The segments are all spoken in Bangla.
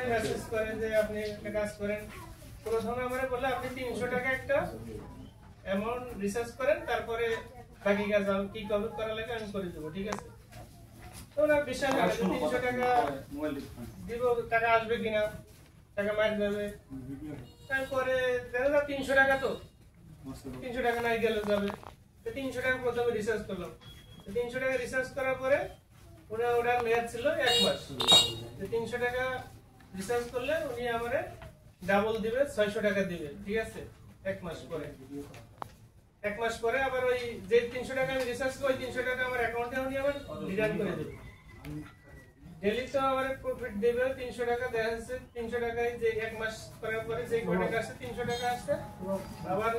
আমারে মেসেজ করে যে আপনি একটা কাজ করেন, প্রথমে আমারে বললে আপনি 300 টাকা একটা অ্যামাউন্ট রিসার্চ করেন, তারপরে বাকি কাজ আমি কি করা লাগে আমি করে দেবো, ঠিক আছে? তো না বিষয় না, 300 টাকা দিব, টাকা আসবে কিনা, টাকা মার যাবে, তারপরে দেখা যাক 300 টাকা, তো 300 টাকা নাই গেলে যাবে। তো 300 টাকা প্রথমে রিসার্চ করলাম। 300 টাকা রিসার্চ করার পরে ওনার মেয়াদ ছিল 1 মাস। 300 টাকা রিসার্চ করলে উনি আমারে ডাবল দিবে, 600 টাকা দিবে, ঠিক আছে? 1 মাস পরে। 1 মাস পরে আবার ওই যে 300 টাকা আমি রিসার্চ করি, 300 টাকা আমার অ্যাকাউন্টে উনি আবার রিটার্ন করে দেবে। ডেইলি তো আমার প্রফিট দেবে 300 টাকা। দেখা যাচ্ছে 300 টাকায় যে 1 মাস করার পরে যে কয় টাকা আসছে, 300 টাকা আসছে, আবার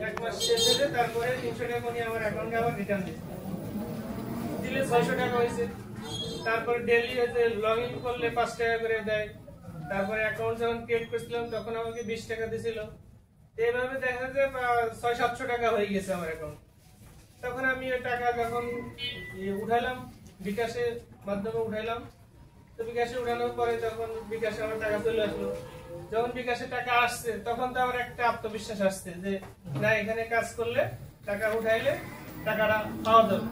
1 মাস শেষ হলে তারপরে 300 টাকা উনি আমার অ্যাকাউন্টে আবার রিটার্ন দিলে 600 টাকা হয়েছে। তারপরে ডেইলি যে লগ ইন করলে 5 টাকা করে দেয়। তারপরে অ্যাকাউন্ট যখন ক্রিয়েট করছিলাম তখন আমাকে 20 টাকা দিছিল। এইভাবে দেখা যায় 600-700 টাকা হয়ে গেছে আমার অ্যাকাউন্ট। তখন আমি ওই টাকা যখন উঠাইলাম, বিকাশের মাধ্যমে উঠাইলাম, তো বিকাশে উঠানোর পরে তখন বিকাশে আমার টাকা চলে আসলো। যখন বিকাশে টাকা আসছে তখন তো আমার একটা আত্মবিশ্বাস আসছে যে না, এখানে কাজ করলে টাকা উঠাইলে টাকাটা পাওয়া যাবে।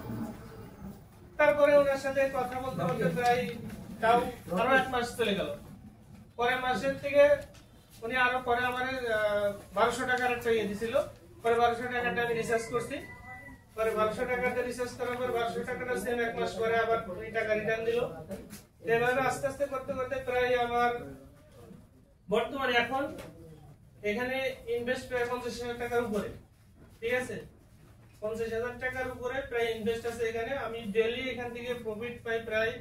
তারপরে ওনার সাথে কথা বলতে বলতে প্রায় তাও আরো 1 মাস চলে গেল। পরের মাসের থেকে উনি আরো পরে আমার 1200 টাকার একটা ইয়ে দিছিল। পরে 1200 টাকাটা আমি রিসার্চ করছি। পরে 1200 টাকাটা রিসার্চ করার পর 1200 টাকাটা সেম 1 মাস পরে আবার ওই টাকা রিটার্ন দিল। এভাবে আস্তে আস্তে করতে করতে প্রায় আমার বর্তমানে এখন এখানে ইনভেস্ট প্রায় 50,000 টাকার উপরে, ঠিক আছে? 50,000 টাকার উপরে প্রায় ইনভেস্ট আছে এখানে। আমি ডেইলি এখান থেকে প্রফিট পাই প্রায়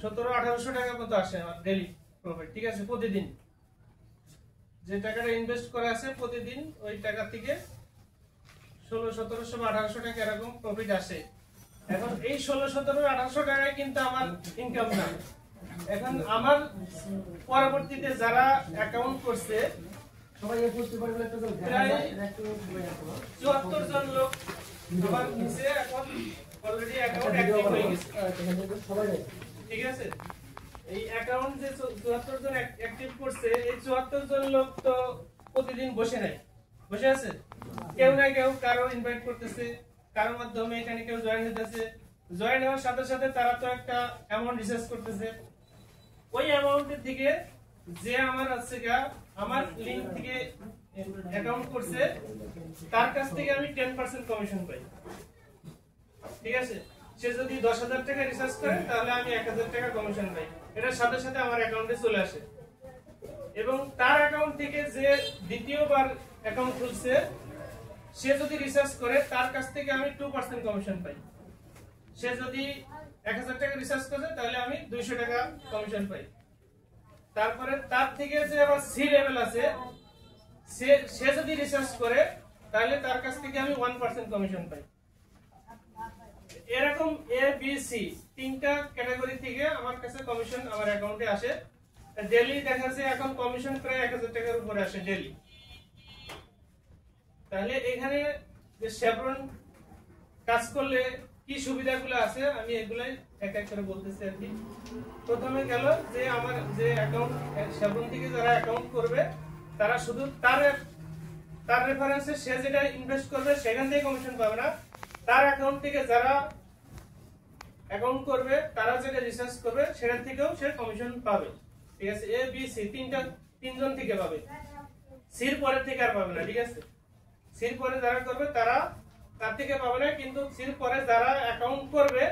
1700-1800 টাকা মতো আসে আমার ডেইলি প্রফিট, ঠিক আছে? প্রতিদিন যে টাকাটা ইনভেস্ট করা আছে প্রতিদিন ওই টাকা থেকে 1600-1700 বা 1800 টাকা এরকম প্রফিট আসে। এখন এই 1600-1700-1800 টাকায় কিন্তু আমার ইনকাম না। এখন আমার পরবর্তীতে যারা অ্যাকাউন্ট করছে প্রায় 74 জন লোক আমার নিচে এখন অলরেডি অ্যাকাউন্ট অ্যাক্টিভ হয়ে গেছে, ঠিক আছে? এই অ্যাকাউন্ট যে 74 জন অ্যাক্টিভ করছে, এই 74 জন লোক তো প্রতিদিন বসে নাই, বসে আছে। কেউ না কেউ কারো ইনভাইট করতেছে, কারোর মাধ্যমে এখানে কেউ জয়েন হতেছে। জয়েন হওয়ার সাথে সাথে তারা তো একটা অ্যামাউন্ট রিসার্চ করতেছে। ওই অ্যামাউন্টের থেকে যে আমার আছে আমার লিংক থেকে অ্যাকাউন্ট করছে, তার কাছ থেকে আমি 10% কমিশন পাই, ঠিক আছে? সে যদি 10,000 টাকা রিসার্চ করে তাহলে আমি 1,000 টাকা কমিশন পাই। এটার সাথে সাথে আমার অ্যাকাউন্টে চলে আসে। এবং তার অ্যাকাউন্ট থেকে যে দ্বিতীয়বার অ্যাকাউন্ট খুলছে, সে যদি রিসার্চ করে তার কাছ থেকে আমি 2% কমিশন পাই। সে যদি 1,000 টাকা রিসার্চ করে তাহলে আমি 200 টাকা কমিশন পাই। তারপরে তার থেকে যে আবার সি লেভেল আছে, সে যদি রিসার্চ করে তাহলে তার কাছ থেকে আমি 1% কমিশন পাই। এরকম এ বি সি তিনটা ক্যাটাগরি থেকে আমার কাছে কমিশন আমার অ্যাকাউন্টে আসে। ডেইলি দেখা যায় এখন কমিশন প্রায় 1,000 টাকার উপরে আসে ডেইলি। তাহলে এখানে যে শেভরন কাজ করলে কি সুবিধাগুলো আছে আমি এগুলাই এক এক করে বলতেছি আর কি। প্রথমে গেল যে আমার যে অ্যাকাউন্ট শেভরন থেকে যারা অ্যাকাউন্ট করবে তারা শুধু তার রেফারেন্সে সে যেটা ইনভেস্ট করবে সেখান থেকে কমিশন পাবে না। তার অ্যাকাউন্ট থেকে যারা অ্যাকাউন্ট করবে তারা যেটা রিসার্চ করবে সেখান থেকেও সে কমিশন পাবে, ঠিক আছে? এ বি সি তিনজন থেকে পাবে, সির পরের থেকে আর পাবে না, ঠিক আছে? সির পরে যারা করবে তারা তার থেকে পাবে না, কিন্তু সির পরে যারা অ্যাকাউন্ট করবে